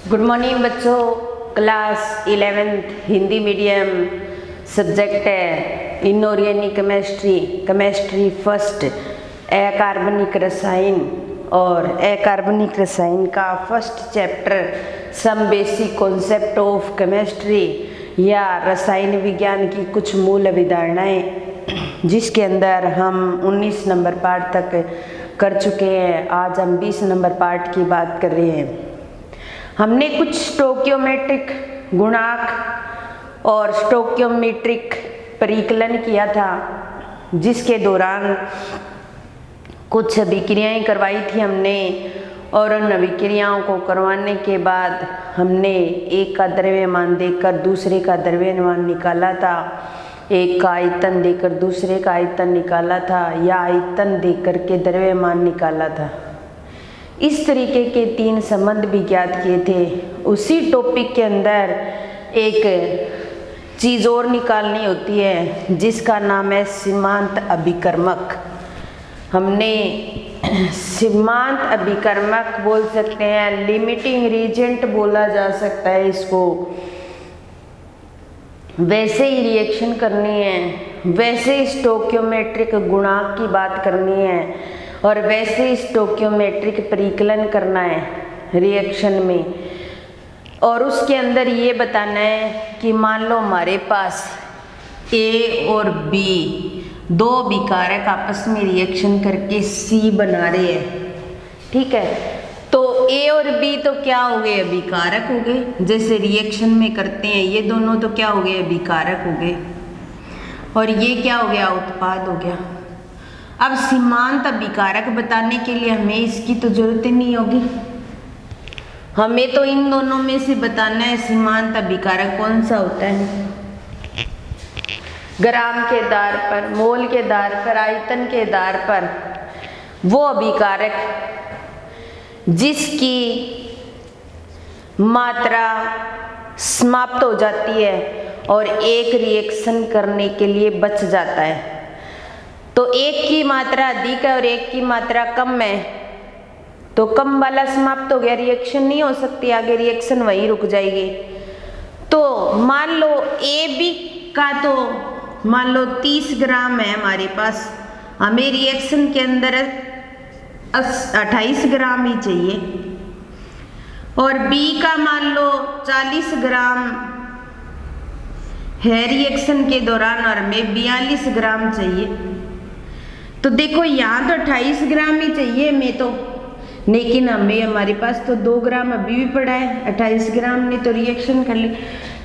Good morning बच्चों। Class 11th Hindi medium subject है inorganic chemistry first अकार्बनिक रसायन और अकार्बनिक रसायन का first chapter some basic concept of chemistry या रसायन विज्ञान की कुछ मूल अवधारणाएं, जिसके अंदर हम 19 नंबर पार्ट तक कर चुके हैं। आज हम 20 नंबर पार्ट की बात कर रहे हैं। हमने कुछ स्टोकियोमेट्रिक गुणांक और स्टोकियोमेट्रिक परिकलन किया था, जिसके दौरान कुछ अभिक्रियाएं करवाई थी हमने, और उन अभिक्रियाओं को करवाने के बाद हमने एक का द्रव्यमान देकर दूसरे का द्रव्यमान निकाला था, एक का आयतन देकर दूसरे का आयतन निकाला था, या आयतन देकर के द्रव्यमान निकाला था। इस तरीके के 3 संबंध भी ज्ञात किए थे। उसी टॉपिक के अंदर एक चीज़ और निकालनी होती है, जिसका नाम है सीमांत अभिकर्मक। हमने सीमांत अभिकर्मक बोल सकते हैं, लिमिटिंग रीजेंट बोला जा सकता है इसको। वैसे ही रिएक्शन करनी है, वैसे ही स्टोकियोमेट्रिक गुणांक की बात करनी है, और वैसे ही स्टोकियोमेट्रिक परिकलन करना है रिएक्शन में। और उसके अंदर ये बताना है कि मान लो हमारे पास ए और बी दो अभिकारक आपस में रिएक्शन करके सी बना रहे हैं, ठीक है। तो ए और बी तो क्या हो गए, अभिकारक हो गए। जैसे रिएक्शन में करते हैं ये दोनों, तो क्या हो गए, अभिकारक हो गए। और ये क्या हो गया, उत्पाद हो गया। अब सीमांत अभिकारक बताने के लिए हमें इसकी तो जरूरत ही नहीं होगी, हमें तो इन दोनों में से बताना है सीमांत अभिकारक कौन सा होता है। ग्राम के आधार पर, मोल के आधार पर, आयतन के आधार पर वो अभिकारक जिसकी मात्रा समाप्त हो जाती है और एक रिएक्शन करने के लिए बच जाता है। तो एक की मात्रा अधिक है और एक की मात्रा कम है, तो कम वाला समाप्त हो गया, रिएक्शन नहीं हो सकती, आगे रिएक्शन वहीं रुक जाएगी। तो मान लो ए बी का तो मान लो 30 ग्राम है हमारे पास, हमें रिएक्शन के अंदर 28 ग्राम ही चाहिए, और बी का मान लो 40 ग्राम है रिएक्शन के दौरान और हमें 42 ग्राम चाहिए। तो देखो यहाँ तो 28 ग्राम ही चाहिए हमें तो, लेकिन हमारे पास तो 2 ग्राम अभी भी पड़ा है, 28 ग्राम ने तो रिएक्शन कर ली।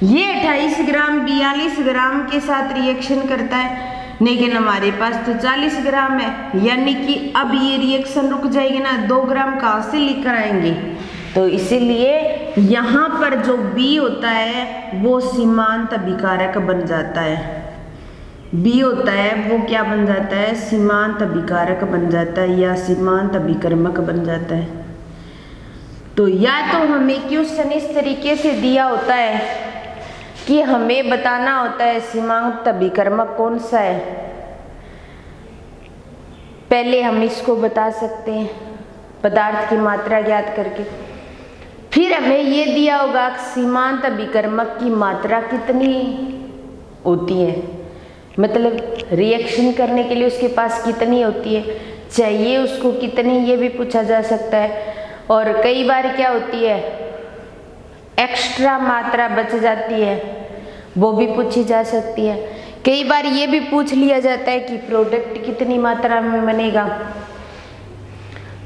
ये 28 ग्राम 42 ग्राम के साथ रिएक्शन करता है, लेकिन हमारे पास तो 40 ग्राम है, यानी कि अब ये रिएक्शन रुक जाएगी ना, 2 ग्राम कहाँ से लेकर आएंगे। तो इसीलिए यहाँ पर जो बी होता है वो सीमांत अभिकारक बन जाता है। बी होता है वो क्या बन जाता है, सीमांत अभिकारक बन जाता है या सीमांत अभिकर्मक बन जाता है। तो या तो हमें क्वेश्चन इस तरीके से दिया होता है कि हमें बताना होता है सीमांत अभिकर्मक कौन सा है। पहले हम इसको बता सकते हैं पदार्थ की मात्रा ज्ञात करके, फिर हमें ये दिया होगा सीमांत अभिकर्मक की मात्रा कितनी होती है, मतलब रिएक्शन करने के लिए उसके पास कितनी होती है, चाहिए उसको कितनी, ये भी पूछा जा सकता है। और कई बार क्या होती है, एक्स्ट्रा मात्रा बच जाती है, वो भी पूछी जा सकती है। कई बार ये भी पूछ लिया जाता है कि प्रोडक्ट कितनी मात्रा में बनेगा।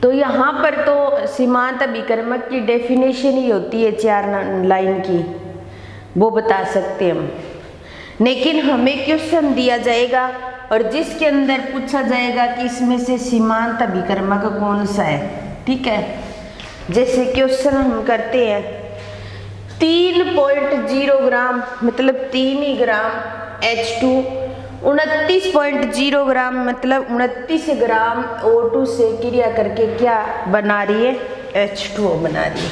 तो यहाँ पर तो सीमांत अभिकर्मक की डेफिनेशन ही होती है 4 लाइन की, वो बता सकते हैं हम। लेकिन हमें क्वेश्चन दिया जाएगा और जिसके अंदर पूछा जाएगा कि इसमें से सीमांत अभिकर्मक कौन सा है, ठीक है। जैसे क्वेश्चन हम करते हैं 3.0 ग्राम मतलब 3 ही ग्राम H2, 29.0 ग्राम मतलब 29 ग्राम O2 से क्रिया करके क्या बना रही है, H2O बना रही है।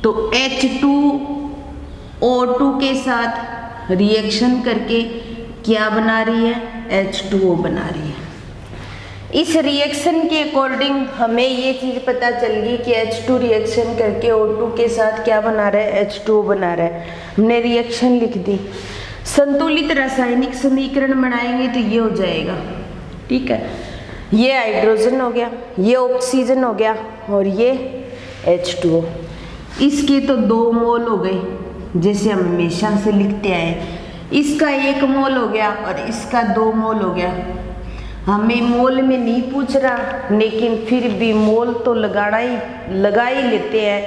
तो H2O2 के साथ रिएक्शन करके क्या बना रही है, H2O बना रही है। इस रिएक्शन के अकॉर्डिंग हमें ये चीज़ पता चल गई कि H2 रिएक्शन करके O2 के साथ क्या बना रहा है, H2O बना रहा है। हमने रिएक्शन लिख दी। संतुलित रासायनिक समीकरण बनाएंगे तो ये हो जाएगा, ठीक है। ये हाइड्रोजन हो गया, ये ऑक्सीजन हो गया और ये H2O। इसके तो 2 मोल हो गए जैसे हम हमेशा से लिखते आए। इसका 1 मोल हो गया और इसका 2 मोल हो गया। हमें मोल में नहीं पूछ रहा, लेकिन फिर भी मोल तो लगा ही लेते हैं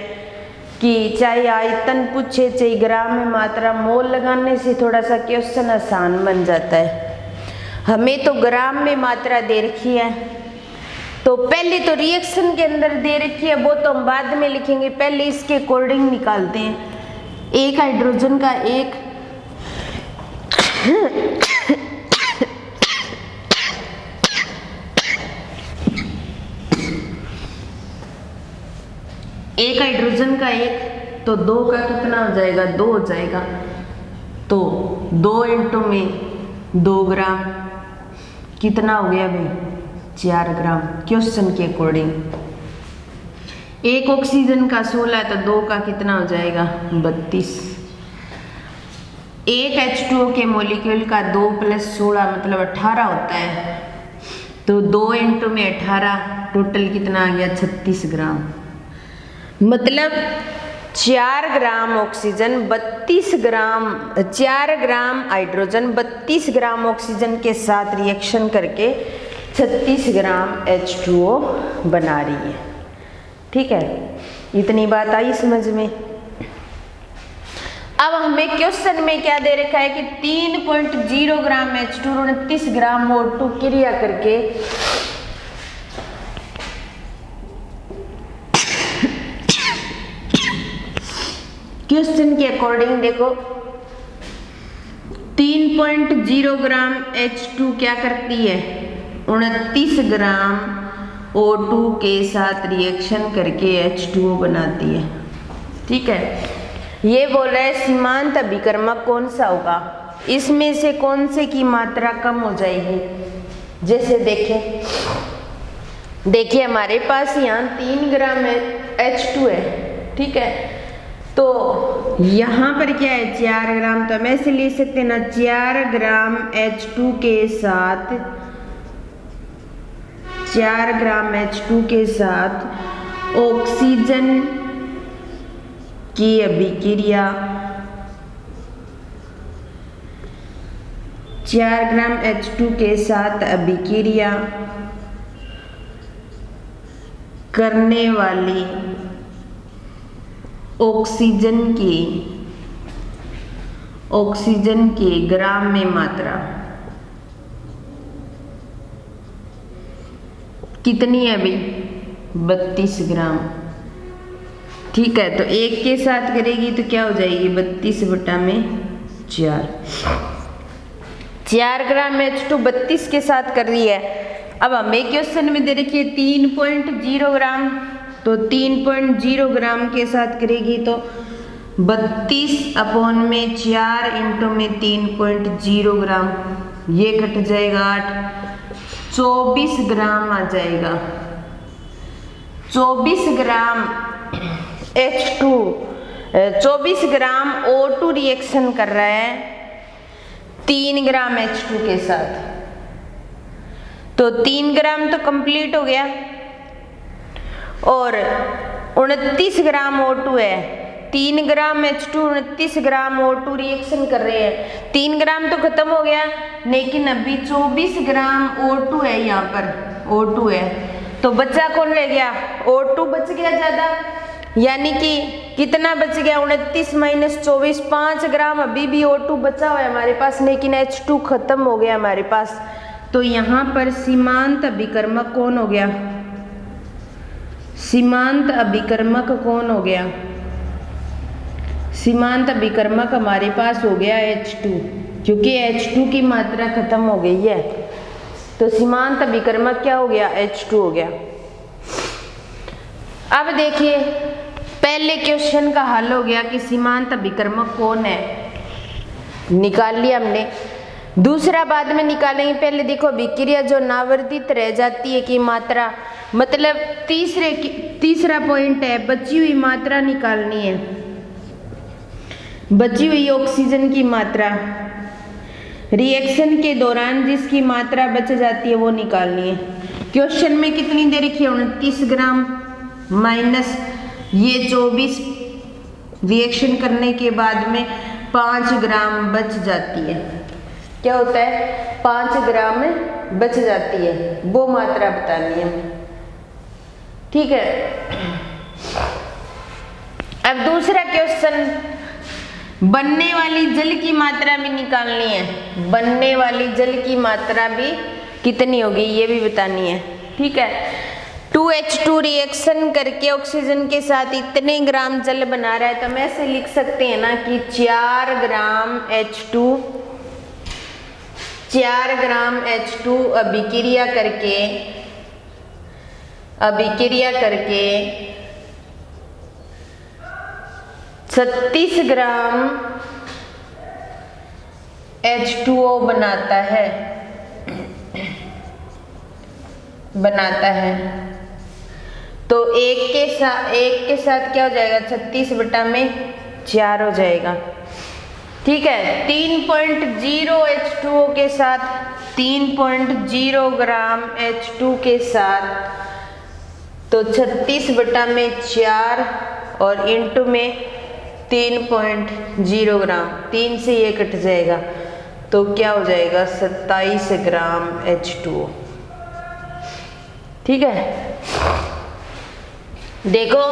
कि चाहे आयतन पूछे चाहे ग्राम में मात्रा, मोल लगाने से थोड़ा सा क्वेश्चन आसान बन जाता है। हमें तो ग्राम में मात्रा दे रखी है, तो पहले तो रिएक्शन के अंदर दे रखी है, वो तो हम बाद में लिखेंगे, पहले इसके अकॉर्डिंग निकालते हैं। एक हाइड्रोजन का एक हाइड्रोजन का एक, तो 2 का कितना हो जाएगा, 2 हो जाएगा। तो 2 इंटू में 2 ग्राम कितना हो गया भाई, 4 ग्राम क्वेश्चन के अकॉर्डिंग। एक ऑक्सीजन का 16 है तो 2 का कितना हो जाएगा, 32। एक H2O के मॉलिक्यूल का 2 + 16 मतलब 18 होता है, तो 2 इंटू में 18 टोटल कितना आ गया, 36 ग्राम। मतलब 4 ग्राम ऑक्सीजन 32 ग्राम, 4 ग्राम हाइड्रोजन 32 ग्राम ऑक्सीजन के साथ रिएक्शन करके 36 ग्राम H2O बना रही है, ठीक है। इतनी बात आई समझ में। अब हमें क्वेश्चन में क्या दे रखा है कि 3.0 ग्राम H2 और 29 ग्राम O2 क्रिया करके क्वेश्चन के अकॉर्डिंग देखो 3.0 ग्राम H2 क्या करती है, 29 ग्राम O2 के साथ रिएक्शन करके H2O बनाती है, ठीक है। ये बोल रहा है सीमांत अभिकर्मक कौन सा होगा, इसमें से कौन से की मात्रा कम हो जाएगी। जैसे देखिए हमारे पास यहाँ 3 ग्राम H2 है, ठीक है। तो यहाँ पर क्या है, 4 ग्राम, तो हम ऐसे ले सकते हैं ना, 4 ग्राम H2 के साथ 4 ग्राम H2 के साथ ऑक्सीजन की अभिक्रिया, 4 ग्राम H2 के साथ अभिक्रिया करने वाली ऑक्सीजन की ग्राम में मात्रा कितनी है भाई, 32 ग्राम, ठीक है। तो एक के साथ करेगी तो क्या हो जाएगी, 32/4। 4 ग्राम H2 32 के साथ कर रही है। अब हमें क्वेश्चन में दे रखी है 3.0 ग्राम, तो 3.0 ग्राम के साथ करेगी तो 32/4 इंटू में 3.0 ग्राम, ये कट जाएगा 8, 24 ग्राम आ जाएगा। 24 ग्राम H2, 24 ग्राम O2 रिएक्शन कर रहा है 3 ग्राम H2 के साथ, तो 3 ग्राम तो कंप्लीट हो गया और 29 ग्राम O2 है। 3 ग्राम H2 29 ग्राम O2 रिएक्शन कर रहे हैं, 3 ग्राम तो खत्म हो गया, लेकिन अभी 24 ग्राम O2 है, यहाँ पर O2 है, तो बचा कौन रह गया, O2 बच गया ज़्यादा, यानी कि कितना बच गया, 29 - 24, 5 ग्राम अभी भी O2 बचा हुआ है हमारे पास, लेकिन H2 खत्म हो गया हमारे पास। तो यहाँ पर सीमांत अभिकर्मक कौन हो गया, सीमांत अभिकर्मक कौन हो गया, सीमांत अभिकर्मक हमारे पास हो गया H2, क्योंकि H2 की मात्रा खत्म हो गई है, तो सीमांत अभिकर्मक क्या हो गया, H2 हो गया। अब देखिए पहले क्वेश्चन का हल हो गया कि सीमांत अभिकर्मक कौन है, निकाल लिया हमने। दूसरा बाद में निकालेंगे। पहले देखो अभिक्रिया जो नावर्तित रह जाती है की मात्रा, मतलब तीसरा पॉइंट है बची हुई मात्रा निकालनी है, बची हुई ऑक्सीजन की मात्रा, रिएक्शन के दौरान जिसकी मात्रा बच जाती है वो निकालनी है। क्वेश्चन में कितनी दे रखी है, 29 ग्राम माइनस ये 24, रिएक्शन करने के बाद में 5 ग्राम बच जाती है। क्या होता है, 5 ग्राम बच जाती है, वो मात्रा बतानी है। ठीक है, अब दूसरा क्वेश्चन, बनने वाली जल की मात्रा भी निकालनी है, बनने वाली जल की मात्रा भी कितनी होगी ये भी बतानी है। ठीक है, 2H2 रिएक्शन करके ऑक्सीजन के साथ इतने ग्राम जल बना रहा है, तो हम ऐसे लिख सकते हैं ना कि 4 ग्राम H2 अभिक्रिया करके 36 ग्राम H2O बनाता है। तो एक के साथ क्या हो जाएगा, 36/4 हो जाएगा। ठीक है, 3.0 H2O के साथ 3.0 ग्राम H2 के साथ, तो 36/4 और इंटू में 3.0 ग्राम, 3 से ये कट जाएगा तो क्या हो जाएगा 27 ग्राम H2O। ठीक है, देखो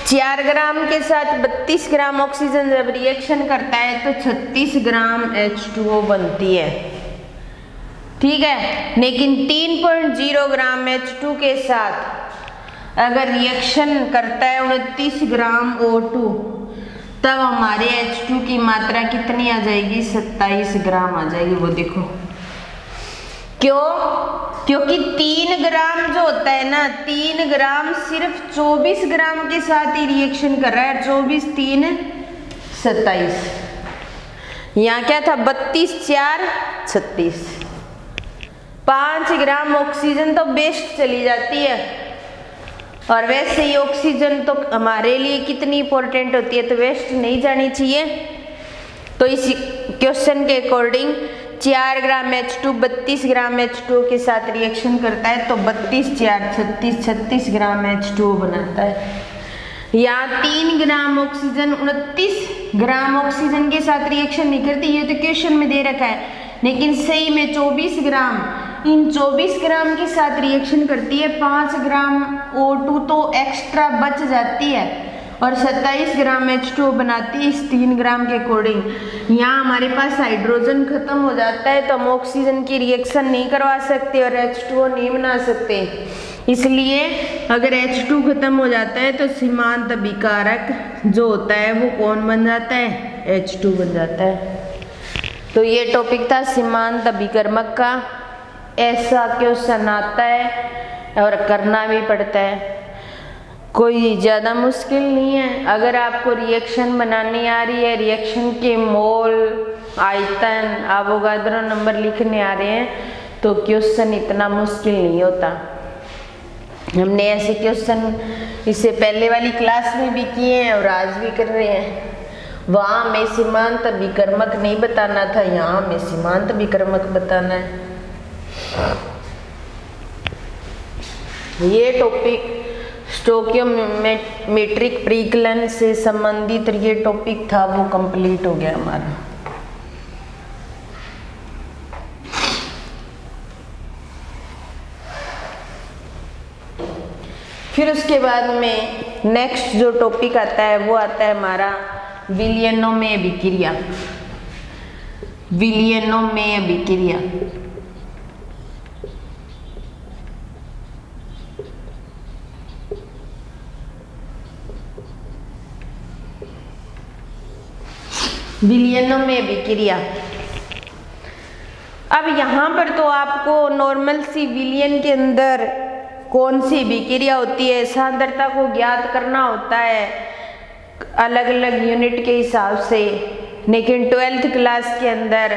4 ग्राम के साथ 32 ग्राम ऑक्सीजन जब रिएक्शन करता है तो 36 ग्राम H2O बनती है। ठीक है, लेकिन 3.0 ग्राम H2 के साथ अगर रिएक्शन करता है 29 ग्राम O2, तब हमारे H2 की मात्रा कितनी आ जाएगी, 27 ग्राम आ जाएगी। वो देखो क्यों, क्योंकि 3 ग्राम जो होता है ना, 3 ग्राम सिर्फ 24 ग्राम के साथ ही रिएक्शन कर रहा है, 24 3 27, यहाँ क्या था 32 4 36, 5 ग्राम ऑक्सीजन तो वेस्ट चली जाती है। और वैसे ही ऑक्सीजन तो हमारे लिए कितनी इंपॉर्टेंट होती है, तो वेस्ट नहीं जानी चाहिए। तो इस क्वेश्चन के अकॉर्डिंग 4 ग्राम H2 32 ग्राम H2 के साथ रिएक्शन करता है, तो 32 4 36 36 ग्राम H2O बनाता है। यहाँ 3 ग्राम ऑक्सीजन 29 ग्राम ऑक्सीजन के साथ रिएक्शन नहीं करती, ये तो क्वेश्चन में दे रखा है, लेकिन सही में 24 ग्राम, इन 24 ग्राम के साथ रिएक्शन करती है। 5 ग्राम O2 तो एक्स्ट्रा बच जाती है और 27 ग्राम H2O बनाती है इस 3 ग्राम के अकॉर्डिंग। यहाँ हमारे पास हाइड्रोजन खत्म हो जाता है तो हम ऑक्सीजन की रिएक्शन नहीं करवा सकते और H2O नहीं बना सकते, इसलिए अगर H2 खत्म हो जाता है तो सीमांत अभिकारक जो होता है वो कौन बन जाता है, H2 बन जाता है। तो ये टॉपिक था सीमांत अभिकर्मक का। ऐसा क्वेश्चन आता है और करना भी पड़ता है, कोई ज़्यादा मुश्किल नहीं है। अगर आपको रिएक्शन बनानी आ रही है, रिएक्शन के मोल, आयतन, अवोगाद्रो नंबर लिखने आ रहे हैं, तो क्वेश्चन इतना मुश्किल नहीं होता। हमने ऐसे क्वेश्चन इससे पहले वाली क्लास में भी किए हैं और आज भी कर रहे हैं। वहाँ हमें सीमांत अभिकर्मक नहीं बताना था, यहाँ हमें सीमांत अभिकर्मक बताना है। ये टॉपिक स्टोइकियोमेट्रिक परिकलन से संबंधित ये टॉपिक था, वो कंप्लीट हो गया हमारा। फिर उसके बाद में नेक्स्ट जो टॉपिक आता है वो आता है हमारा विलयनों अभिक्रिया। विलयनों में अभिक्रिया विलयनों में अभिक्रिया। अब यहाँ पर तो आपको नॉर्मल सी विलयन के अंदर कौन सी अभिक्रिया होती है, सांद्रता को ज्ञात करना होता है अलग अलग यूनिट के हिसाब से, लेकिन 12th क्लास के अंदर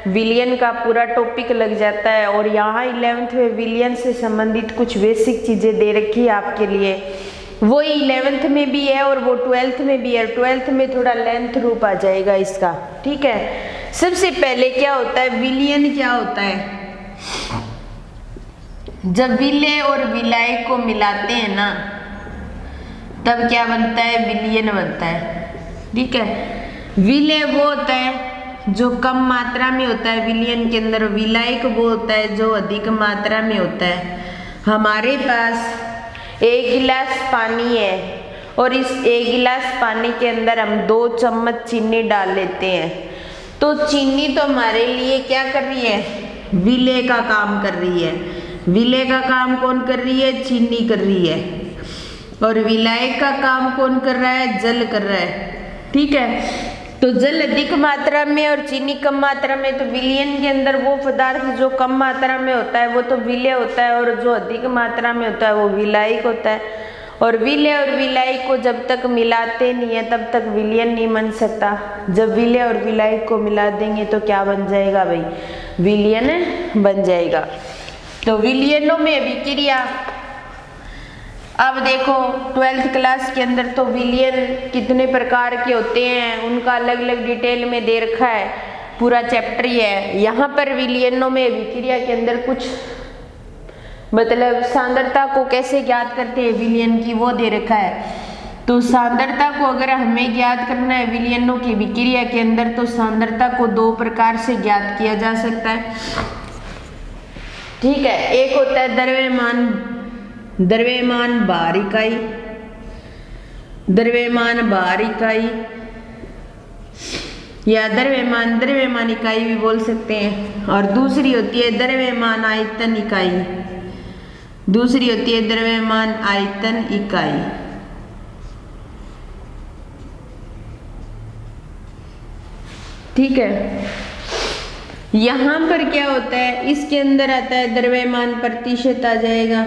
विलियन का पूरा टॉपिक लग जाता है। और यहाँ 11th में विलियन से संबंधित कुछ बेसिक चीज़ें दे रखी है आपके लिए, वो 11th में भी है और वो 12th में भी है। 12th में थोड़ा लेंथ रूप आ जाएगा इसका, ठीक है। सबसे पहले क्या होता है, विलियन क्या होता है। जब विलय और विलाय को मिलाते हैं ना, तब क्या बनता है, विलियन बनता है, ठीक है। विलय वो होता है जो कम मात्रा में होता है विलियन के अंदर, विलायक वो होता है जो अधिक मात्रा में होता है। हमारे पास 1 गिलास पानी है और इस 1 गिलास पानी के अंदर हम 2 चम्मच चीनी डाल लेते हैं, तो चीनी तो हमारे लिए क्या कर रही है, विलय का काम कर रही है। विलय का काम कौन कर रही है, चीनी कर रही है। और विलायक का काम कौन कर रहा है, जल कर रहा है, ठीक है। तो जल अधिक मात्रा में और चीनी कम मात्रा में, तो विलियन के अंदर वो पदार्थ जो कम मात्रा में होता है वो तो विलय होता है, और जो अधिक मात्रा में होता है वो विलायक होता है। और विलय और विलायक को जब तक मिलाते नहीं है तब तक विलियन नहीं बन सकता। जब विलय और विलायक को मिला देंगे तो क्या बन जाएगा भाई, विलियन बन जाएगा। तो विलियनों में अभिक्रिया, अब देखो 12th क्लास के अंदर तो विलियन कितने प्रकार के होते हैं उनका अलग अलग डिटेल में दे रखा है, पूरा चैप्टर ही है। यहाँ पर विलियनों में अभिक्रिया के अंदर कुछ मतलब सांद्रता को कैसे ज्ञात करते हैं विलियन की, वो दे रखा है। तो सांद्रता को अगर हमें ज्ञात करना है विलियनों की अभिक्रिया के अंदर, तो सांद्रता को 2 प्रकार से ज्ञात किया जा सकता है, ठीक है। एक होता है द्रव्यमान भार इकाई, द्रव्यमान भार इकाई या द्रव्यमान इकाई भी बोल सकते हैं। और दूसरी होती है द्रव्यमान आयतन इकाई, दूसरी होती है द्रव्यमान आयतन इकाई, ठीक है। यहाँ पर क्या होता है, इसके अंदर आता है द्रव्यमान प्रतिशत आ जाएगा,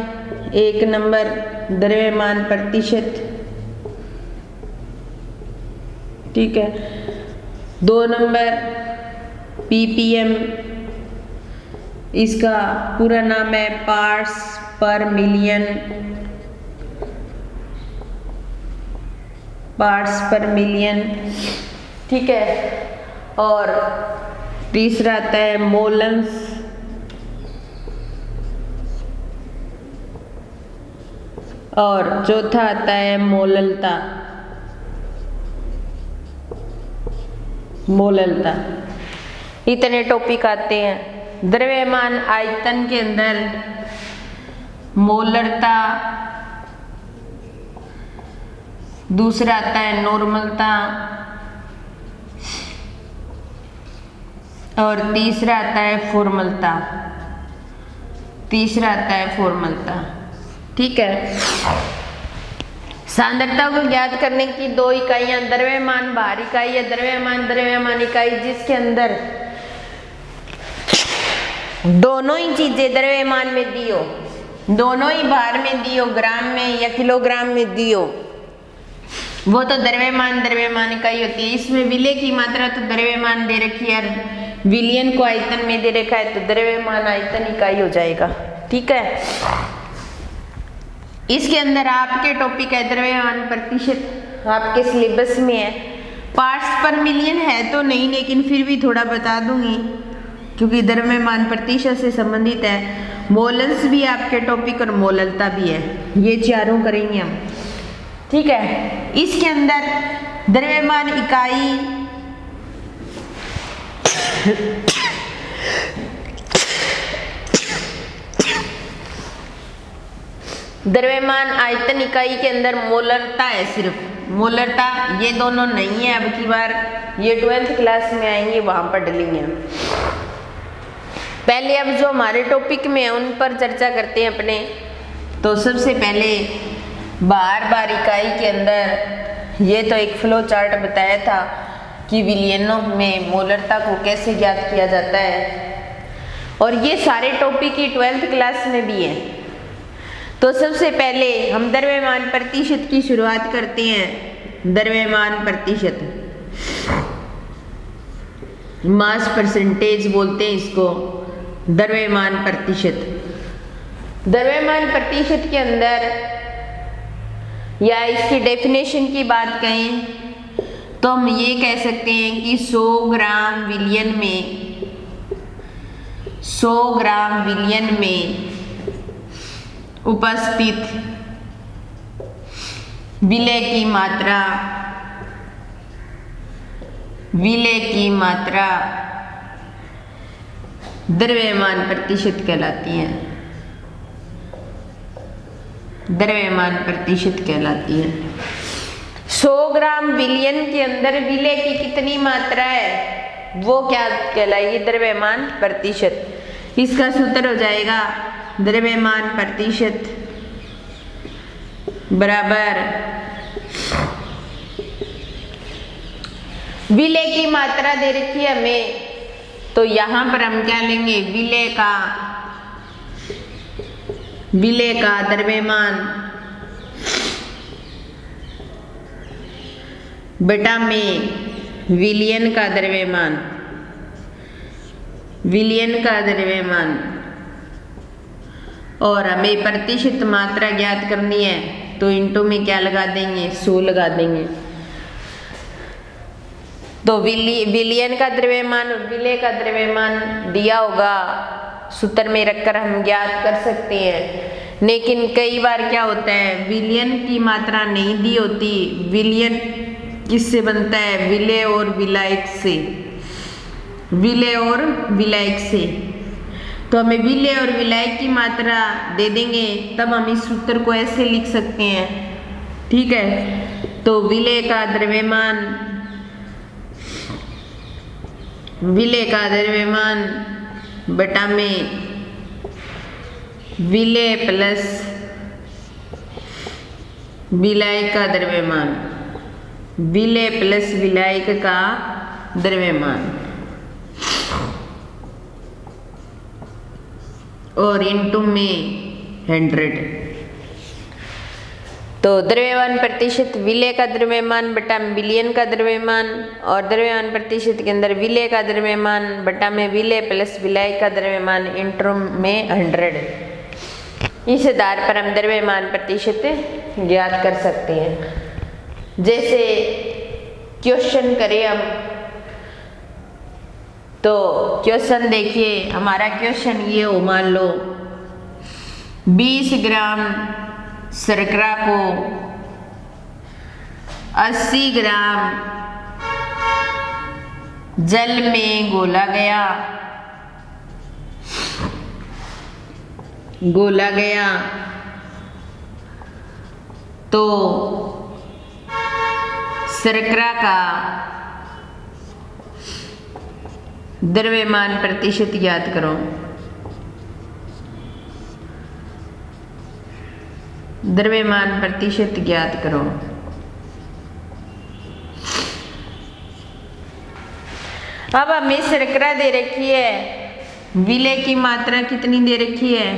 1 नंबर द्रव्यमान प्रतिशत, ठीक है। 2 नंबर ppm, इसका पूरा नाम है पार्ट्स पर मिलियन, पार्ट्स पर मिलियन, ठीक है। और तीसरा आता है मोलन्स, और चौथा आता है मोललता, मोललता। इतने टॉपिक आते हैं। द्रव्यमान आयतन के अंदर मोलरता, दूसरा आता है नॉर्मलता, और तीसरा आता है फॉर्मलता, तीसरा आता है फॉर्मलता, ठीक है। सांद्रता को ज्ञात करने की 2 इकाइयां, द्रव्यमान भार इकाई या द्रव्यमान इकाई, जिसके अंदर दोनों ही चीजें द्रव्यमान में दी हो, दोनों ही भार में दी हो, ग्राम में या किलोग्राम में दी हो, वो तो द्रव्यमान इकाई होती है। इसमें विलय की मात्रा तो द्रव्यमान दे रखी है, विलियन को आयतन में दे रखा है, तो द्रव्यमान आयतन इकाई हो जाएगा, ठीक है। इसके अंदर आपके टॉपिक है द्रव्यमान प्रतिशत, आपके सिलेबस में है। पार्ट्स पर मिलियन है तो नहीं, लेकिन फिर भी थोड़ा बता दूंगी क्योंकि द्रव्यमान प्रतिशत से संबंधित है। मोलन्स भी आपके टॉपिक और मोललता भी है, ये चारों करेंगे हम, ठीक है। इसके अंदर द्रव्यमान इकाई द्रव्यमान आयतन इकाई के अंदर मोलरता है, सिर्फ मोलरता, ये दोनों नहीं है। अब की बार ये 12th क्लास में आएंगे, वहां पर डलेंगे हम। पहले अब जो हमारे टॉपिक में है उन पर चर्चा करते हैं अपने। तो सबसे पहले भार इकाई के अंदर ये तो एक फ्लो चार्ट बताया था कि विलियनों में मोलरता को कैसे ज्ञात किया जाता है, और ये सारे टॉपिक ही 12th क्लास में भी है। तो सबसे पहले हम द्रव्यमान प्रतिशत की शुरुआत करते हैं। द्रव्यमान प्रतिशत, मास परसेंटेज बोलते हैं इसको, द्रव्यमान प्रतिशत। द्रव्यमान प्रतिशत के अंदर या इसकी डेफिनेशन की बात कहें तो हम ये कह सकते हैं कि 100 ग्राम विलयन में 100 ग्राम विलयन में उपस्थित विलय की मात्रा द्रव्यमान प्रतिशत कहलाती है, द्रव्यमान प्रतिशत कहलाती है। 100 ग्राम विलयन के अंदर विलय की कितनी मात्रा है वो क्या कहलाएगी, द्रव्यमान प्रतिशत। इसका सूत्र हो जाएगा द्रव्यमान प्रतिशत बराबर विलय की मात्रा दे रखी है हमें, तो यहां पर हम क्या लेंगे, विलय का द्रव्यमान बटा में विलयन का द्रव्यमान, और हमें प्रतिशत मात्रा ज्ञात करनी है तो इंटू में क्या लगा देंगे, 100 लगा देंगे। तो विलयन का द्रव्यमान और विलय का द्रव्यमान दिया होगा, सूत्र में रखकर हम ज्ञात कर सकते हैं। लेकिन कई बार क्या होता है, विलयन की मात्रा नहीं दी होती। विलयन किससे बनता है, विलय और विलायक से, तो हमें विलय और विलायक की मात्रा दे देंगे, तब हम इस सूत्र को ऐसे लिख सकते हैं, ठीक है। तो विलय का द्रव्यमान बटा में विलय प्लस विलायक का द्रव्यमान, विलय प्लस विलायक का द्रव्यमान, और इंटू में 100। तो द्रव्यमान प्रतिशत विलय का द्रव्यमान बटा विलयन का द्रव्यमान, और द्रव्यमान प्रतिशत के अंदर विलय का द्रव्यमान बटा में विलय प्लस विलायक का द्रव्यमान इंटू में 100। इस आधार पर हम द्रव्यमान प्रतिशत ज्ञात कर सकते हैं। जैसे क्वेश्चन करें हम, तो क्वेश्चन देखिए, हमारा क्वेश्चन ये हो, मान लो 20 ग्राम शर्करा को 80 ग्राम जल में घोला गया तो शर्करा का द्रव्यमान प्रतिशत ज्ञात करो। द्रव्यमान प्रतिशत ज्ञात करो। अब हमें शर्करा दे रखी है, विलय की मात्रा कितनी दे रखी है,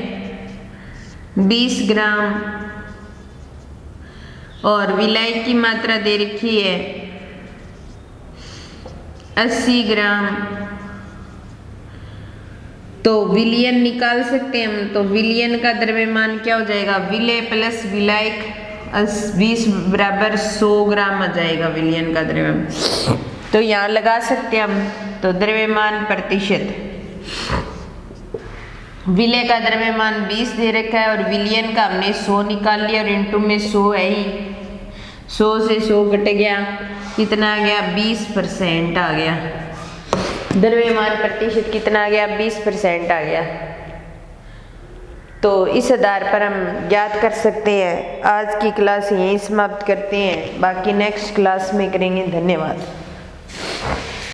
20 ग्राम, और विलायक की मात्रा दे रखी है 80 ग्राम। तो विलयन निकाल सकते हैं हम, तो विलयन का द्रव्यमान क्या हो जाएगा, विलय प्लस विलायक 20 बराबर 100 ग्राम आ जाएगा विलयन का द्रव्यमान। तो यहाँ लगा सकते हैं हम। तो द्रव्यमान प्रतिशत, विलय का द्रव्यमान 20 दे रखा है और विलयन का हमने 100 निकाल लिया, और इंटू में 100 है ही, 100 से 100 कट गया, कितना आ गया, 20% आ गया। द्रव्यमान प्रतिशत कितना आ गया, 20% आ गया। तो इस आधार पर हम ज्ञात कर सकते हैं। आज की क्लास यहीं समाप्त करते हैं, बाकी नेक्स्ट क्लास में करेंगे। धन्यवाद।